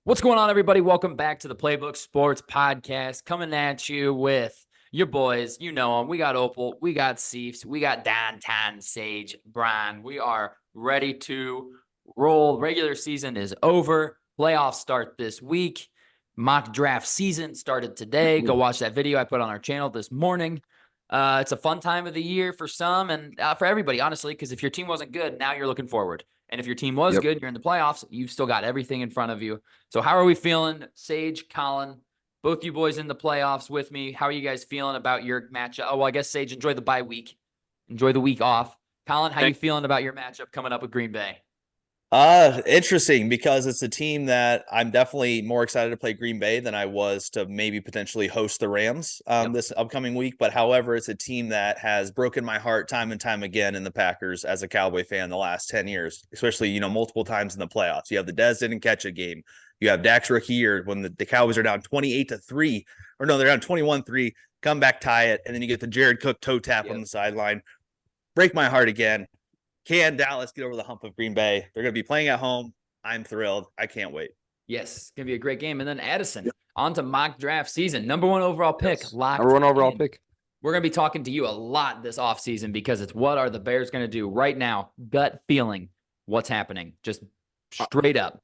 What's going on, everybody? Welcome back to the Playbook Sports Podcast, coming at you with your boys. You know them. We got Opal, we got Cephs, we got Downtown Sage, Brian. We are ready to roll. Regular season is over. Playoffs start this week. Mock draft season started today. Go watch that video I put on our channel this morning. It's a fun time of the year for some and for everybody, honestly, because if your team wasn't good, now you're looking forward. And if your team was good, you're in the playoffs, you've still got everything in front of you. So how are we feeling? Sage, Colin, both you boys in the playoffs with me. How are you guys feeling about your matchup? Oh, well, I guess, Sage, enjoy the bye week. Enjoy the week off. Colin, how you feeling about your matchup coming up with Green Bay? Interesting because it's a team that I'm definitely more excited to play Green Bay than I was to maybe potentially host the Rams this upcoming week. But however, it's a team that has broken my heart time and time again in the Packers as a Cowboy fan the last 10 years, especially, multiple times in the playoffs. You have the Dez didn't catch a game. You have Dak's rookie year when the Cowboys are down 28-3, or no, they're down 21-3, come back, tie it. And then you get the Jared Cook toe tap on the sideline. Break my heart again. Can Dallas get over the hump of Green Bay? They're going to be playing at home. I'm thrilled. I can't wait. Yes, it's going to be a great game. And then Addison, on to mock draft season. Number one overall pick. Locked Number one overall in. pick. We're going to be talking to you a lot this offseason because it's what are the Bears going to do right now? Gut feeling. What's happening? Just straight up.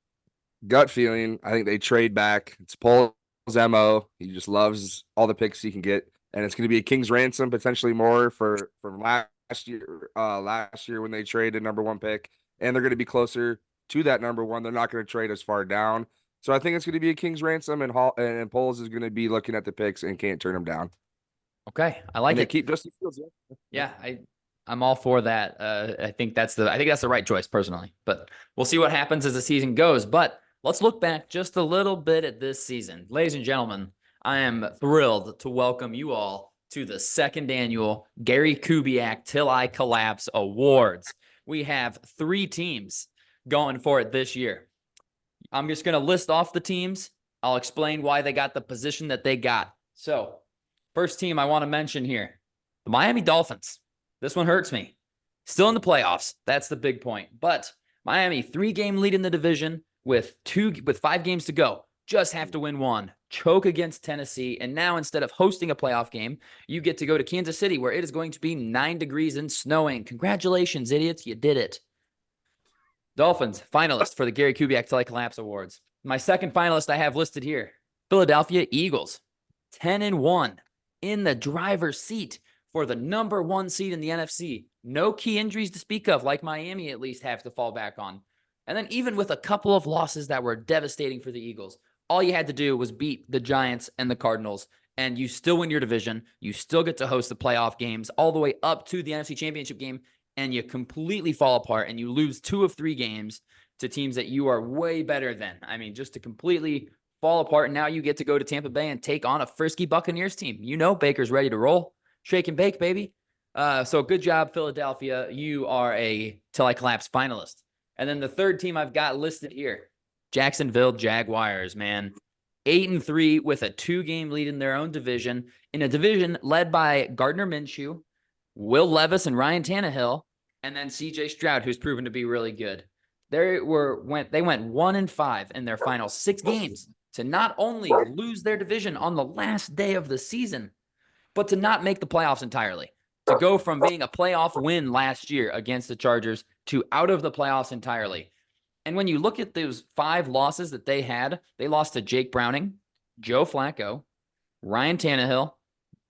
Gut feeling. I think they trade back. It's Paul's MO. He just loves all the picks he can get. And it's going to be a king's ransom, potentially more for last year when they traded number one pick, and they're going to be closer to that number one. They're not going to trade as far down. So I think it's going to be a king's ransom, and Poles is going to be looking at the picks and can't turn them down. Okay, I like it. Keep Justin Fields. Yeah, I'm all for that. I think that's the right choice personally, but we'll see what happens as the season goes. But let's look back just a little bit at this season. Ladies and gentlemen, I am thrilled to welcome you all to the second annual Gary Kubiak Till I Collapse Awards. We have 3 teams going for it this year. I'm just going to list off the teams. I'll explain why they got the position that they got. So, first team I want to mention here, the Miami Dolphins. This one hurts me. Still in the playoffs. That's the big point. But Miami, 3-game lead in the division with 5 games to go. Just have to win one, choke against Tennessee, and now instead of hosting a playoff game, you get to go to Kansas City where it is going to be 9 degrees and snowing. Congratulations, idiots. You did it. Dolphins, finalist for the Gary Kubiak Till I Collapse Awards. My second finalist I have listed here, Philadelphia Eagles, 10-1 in the driver's seat for the number 1 seed in the NFC. No key injuries to speak of, like Miami at least have to fall back on. And then even with a couple of losses that were devastating for the Eagles, all you had to do was beat the Giants and the Cardinals, and you still win your division. You still get to host the playoff games all the way up to the NFC Championship game, and you completely fall apart, and you lose 2 of 3 games to teams that you are way better than. I mean, just to completely fall apart, and now you get to go to Tampa Bay and take on a frisky Buccaneers team. You know Baker's ready to roll. Shake and bake, baby. So good job, Philadelphia. You are a Till I Collapse finalist. And then the third team I've got listed here, Jacksonville Jaguars, man. 8-3 with a 2-game lead in their own division, in a division led by Gardner Minshew, Will Levis, and Ryan Tannehill, and then C.J. Stroud, who's proven to be really good. They went 1-5 in their final 6 games to not only lose their division on the last day of the season, but to not make the playoffs entirely. To go from being a playoff win last year against the Chargers to out of the playoffs entirely. And when you look at those 5 losses that they had, they lost to Jake Browning, Joe Flacco, Ryan Tannehill,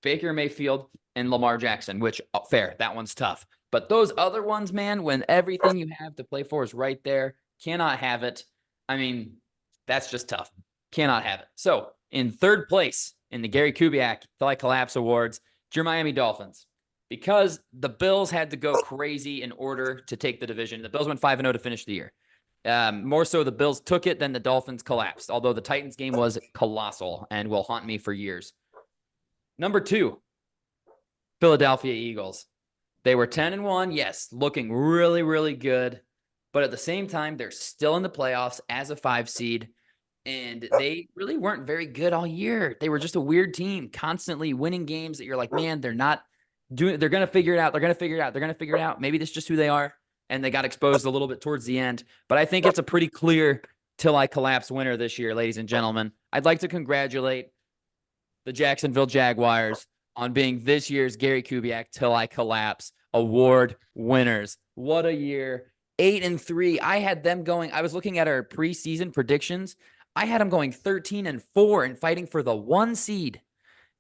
Baker Mayfield, and Lamar Jackson, which, fair, that one's tough. But those other ones, man, when everything you have to play for is right there, cannot have it. I mean, that's just tough. Cannot have it. So, in third place in the Gary Kubiak Till I Collapse Awards, it's your Miami Dolphins. Because the Bills had to go crazy in order to take the division. The Bills went 5-0 to finish the year. More so the Bills took it than the Dolphins collapsed, although the Titans game was colossal and will haunt me for years. Number 2, Philadelphia Eagles. They were 10-1, yes, looking really, really good. But at the same time, they're still in the playoffs as a 5 seed. And they really weren't very good all year. They were just a weird team, constantly winning games that you're like, man, they're not doing, they're going to figure it out. They're going to figure it out. They're going to figure it out. Maybe that's just who they are. And they got exposed a little bit towards the end. But I think it's a pretty clear Till I Collapse winner this year, ladies and gentlemen. I'd like to congratulate the Jacksonville Jaguars on being this year's Gary Kubiak Till I Collapse award winners. What a year. 8-3. I had them going. I was looking at our preseason predictions. I had them going 13-4 and fighting for the 1 seed.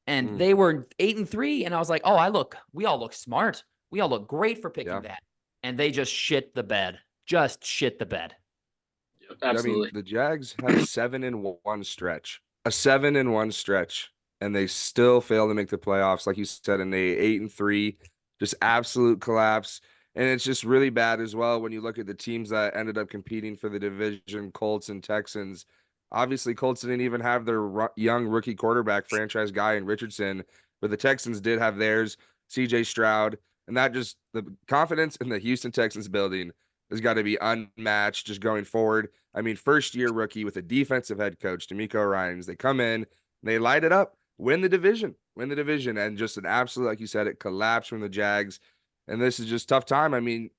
And they were 8-3. And I was like, oh, we all look smart. We all look great for picking that. And they just shit the bed. Just shit the bed. Absolutely. I mean, the Jags had a 7-1 stretch. A 7-1 stretch. And they still failed to make the playoffs, like you said, and they 8-3, just absolute collapse. And it's just really bad as well when you look at the teams that ended up competing for the division, Colts and Texans. Obviously, Colts didn't even have their young rookie quarterback, franchise guy in Richardson, but the Texans did have theirs, C.J. Stroud. And that just, the confidence in the Houston Texans building has got to be unmatched just going forward. I mean, first-year rookie with a defensive head coach, DeMeco Ryans. They come in, they light it up. Win the division, and just an absolute, like you said, it collapsed from the Jags. And this is just tough time. I mean,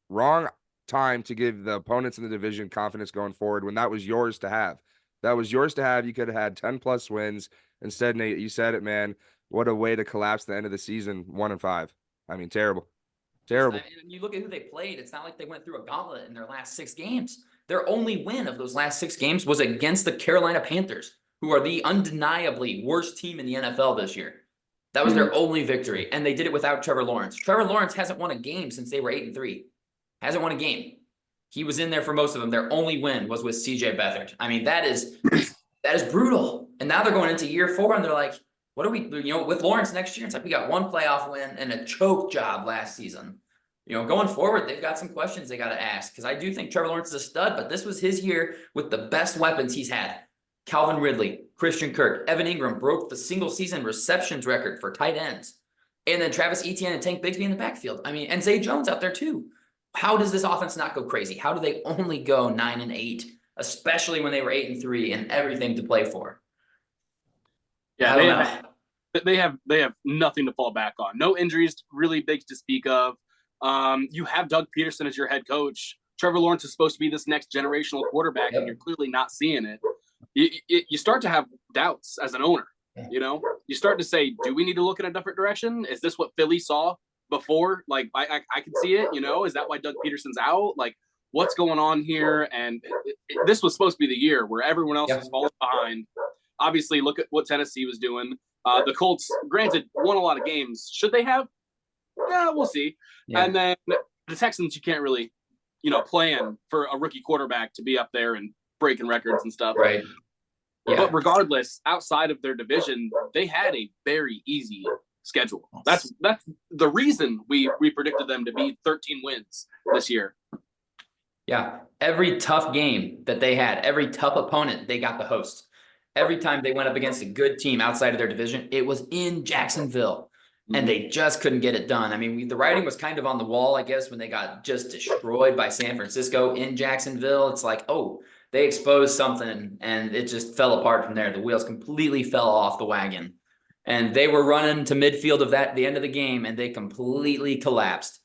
wrong time to give the opponents in the division confidence going forward when that was yours to have. That was yours to have. You could have had 10+ wins. Instead, Nate, you said it, man. What a way to collapse the end of the season, 1-5. I mean, terrible. Terrible. And you look at who they played, it's not like they went through a gauntlet in their last 6 games. Their only win of those last 6 games was against the Carolina Panthers, who are the undeniably worst team in the NFL this year. That was their only victory, and they did it without Trevor Lawrence. Trevor Lawrence hasn't won a game since they were 8-3. Hasn't won a game. He was in there for most of them. Their only win was with CJ Beathard. I mean, that is brutal. And now they're going into year 4, and they're like, what do we do? You know, with Lawrence next year, it's like we got 1 playoff win and a choke job last season. You know, going forward, they've got some questions they got to ask, because I do think Trevor Lawrence is a stud, but this was his year with the best weapons he's had. Calvin Ridley, Christian Kirk, Evan Ingram broke the single-season receptions record for tight ends. And then Travis Etienne and Tank Bigsby in the backfield. I mean, and Zay Jones out there too. How does this offense not go crazy? How do they only go 9-8, especially when they were 8-3 and everything to play for? Yeah, they have nothing to fall back on. No injuries really big to speak of. You have Doug Peterson as your head coach. Trevor Lawrence is supposed to be this next generational quarterback, and you're clearly not seeing it. You start to have doubts as an owner. You know, you start to say, do we need to look in a different direction? Is this what Philly saw before? Like, I can see it, you know, is that why Doug Peterson's out? Like, what's going on here? And this was supposed to be the year where everyone else was falling behind. Obviously, look at what Tennessee was doing. The Colts, granted, won a lot of games. Should they have? Yeah, we'll see. Yeah. And then the Texans, you can't really, you know, plan for a rookie quarterback to be up there and breaking records and stuff. Right. Yeah. But regardless, outside of their division, they had a very easy schedule. That's the reason we predicted them to be 13 wins this year. Yeah. Every tough game that they had, every tough opponent, they got the host. Every time they went up against a good team outside of their division, it was in Jacksonville. And they just couldn't get it done. I mean, the writing was kind of on the wall, I guess, when they got just destroyed by San Francisco in Jacksonville. It's like, oh, they exposed something, and it just fell apart from there. The wheels completely fell off the wagon. And they were running to midfield of the end of the game, and they completely collapsed.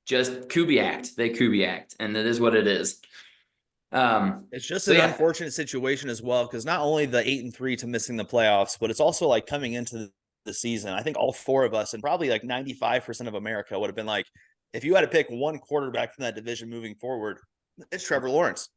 Just Kubiaked. They Kubiaked, and it is what it is. It's just an unfortunate situation as well, because not only the 8-3 to missing the playoffs, but it's also like coming into the season. I think all 4 of us, and probably like 95% of America, would have been like, if you had to pick one quarterback from that division moving forward, it's Trevor Lawrence.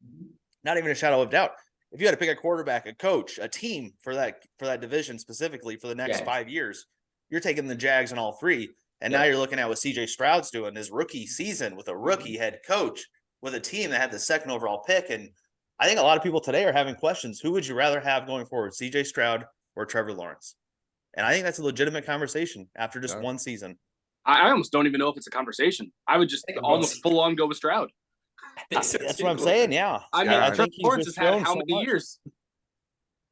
Not even a shadow of doubt. If you had to pick a quarterback, a coach, a team for that division specifically for the next 5 years, you're taking the Jags in all 3. And now you're looking at what CJ Stroud's doing his rookie season with a rookie head coach with a team that had the 2nd overall pick. And I think a lot of people today are having questions. Who would you rather have going forward, CJ Stroud or Trevor Lawrence? And I think that's a legitimate conversation after just one season. I almost don't even know if it's a conversation. I would just almost full on go with Stroud. That's what I'm saying. Yeah. I mean, Trevor Lawrence has had how many years?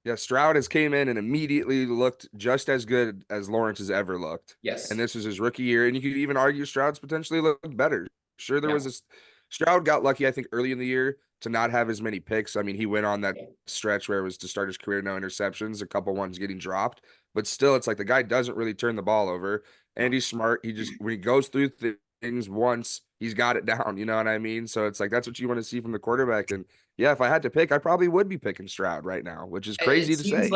Yeah, Stroud has came in and immediately looked just as good as Lawrence has ever looked. Yes. And this was his rookie year. And you could even argue Stroud's potentially looked better. Sure, there was this. Stroud got lucky, I think, early in the year to not have as many picks. I mean, he went on that stretch where it was to start his career, no interceptions, a couple ones getting dropped. But still, it's like the guy doesn't really turn the ball over. And he's smart. He just, when he goes through things once, he's got it down. You know what I mean? So it's like, that's what you want to see from the quarterback. And yeah, if I had to pick, I probably would be picking Stroud right now, which is crazy to say.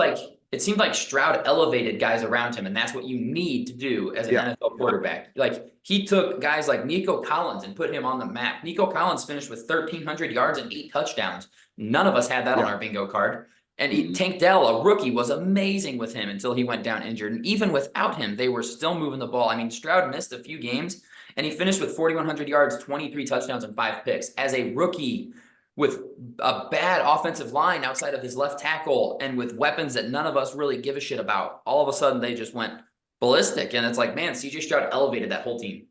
It seemed like Stroud elevated guys around him, and that's what you need to do as an NFL quarterback. Like, he took guys like Nico Collins and put him on the map. Nico Collins finished with 1,300 yards and 8 touchdowns. None of us had that on our bingo card. And Tank Dell, a rookie, was amazing with him until he went down injured. And even without him, they were still moving the ball. I mean, Stroud missed a few games, and he finished with 4,100 yards, 23 touchdowns, and 5 picks. As a rookie with a bad offensive line outside of his left tackle and with weapons that none of us really give a shit about, all of a sudden they just went ballistic. And it's like, man, CJ Stroud elevated that whole team.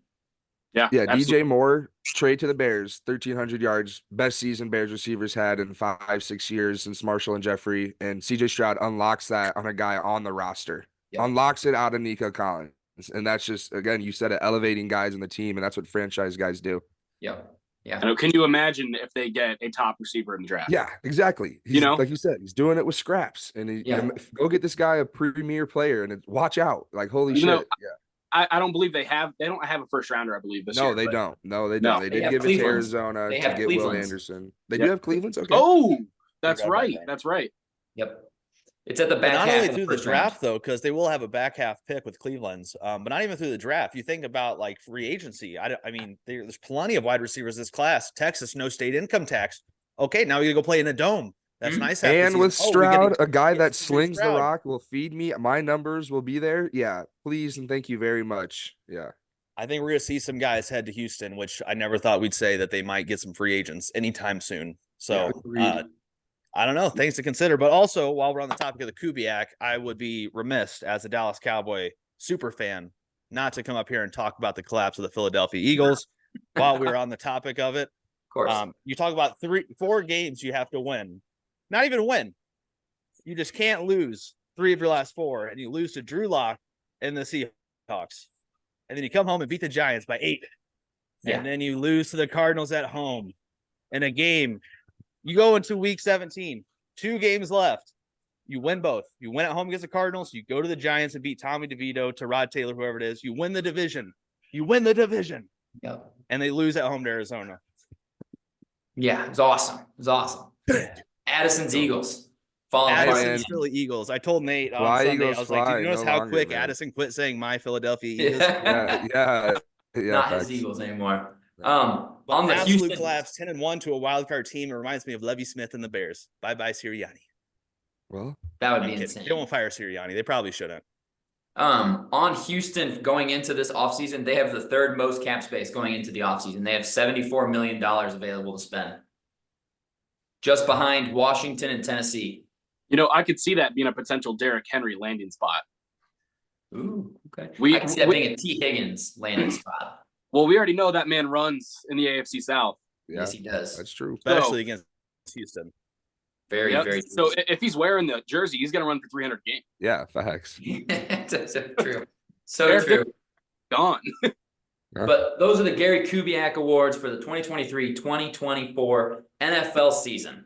Yeah, absolutely. DJ Moore, trade to the Bears, 1,300 yards, best season Bears receivers had in 5-6 years since Marshall and Jeffrey. And CJ Stroud unlocks that on a guy on the roster, unlocks it out of Nico Collins. And that's just, again, you said it, elevating guys in the team, and that's what franchise guys do. Yeah. Can you imagine if they get a top receiver in the draft? Yeah, exactly. He's, like you said, he's doing it with scraps. And go get this guy a premier player and watch out. Like, holy shit. I don't believe they don't have a first rounder, I believe, this year. No, they don't. They did give it to Arizona to get Will Anderson. They do have Cleveland's. Okay. Oh, that's right. That's right. Yep. It's at the back not half only of through the first draft, round. though, because they will have a back half pick with Cleveland's, but not even through the draft. You think about like free agency. I mean, there's plenty of wide receivers this class. Texas, no state income tax. Okay, now you go play in a dome. That's nice. And with Stroud, a guy that slings the rock will feed me. My numbers will be there. Yeah, please and thank you very much. Yeah. I think we're going to see some guys head to Houston, which I never thought we'd say that they might get some free agents anytime soon. So I don't know, things to consider. But also, while we're on the topic of the Kubiak, I would be remiss as a Dallas Cowboy super fan not to come up here and talk about the collapse of the Philadelphia Eagles while we were on the topic of it. Of course. You talk about 4 games you have to win. Not even win. You just can't lose 3 of your last 4, and you lose to Drew Lock and the Seahawks. And then you come home and beat the Giants by 8. Yeah. And then you lose to the Cardinals at home in a game. You go into week 17, 2 games left. You win both. You win at home against the Cardinals. You go to the Giants and beat Tommy DeVito, to Rod Taylor, whoever it is. You win the division. Yeah. And they lose at home to Arizona. Yeah, it's awesome. Addison's Eagles. Addison's Philly Eagles. I told Nate on Sunday, I was like, did you notice how quick Addison quit saying my Philadelphia Eagles? Yeah. Not his Eagles anymore. On the absolute Houston collapse, 10-1 to a wild card team. It reminds me of Levy Smith and the Bears. Bye-bye, Sirianni. Well, that would be insane. They won't fire Sirianni. They probably shouldn't. On Houston going into this offseason, they have the 3rd most cap space going into the offseason. They have $74 million available to spend. Just behind Washington and Tennessee. I could see that being a potential Derrick Henry landing spot. Ooh, okay. I can see that being a T. Higgins landing spot. Well, we already know that man runs in the AFC South. Yeah, yes, he does. That's true. Especially against Houston. Very, very true. So if he's wearing the jersey, he's going to run for 300 games. Yeah, facts. So true. So true. Gone. But those are the Gary Kubiak Awards for the 2023-2024 NFL season.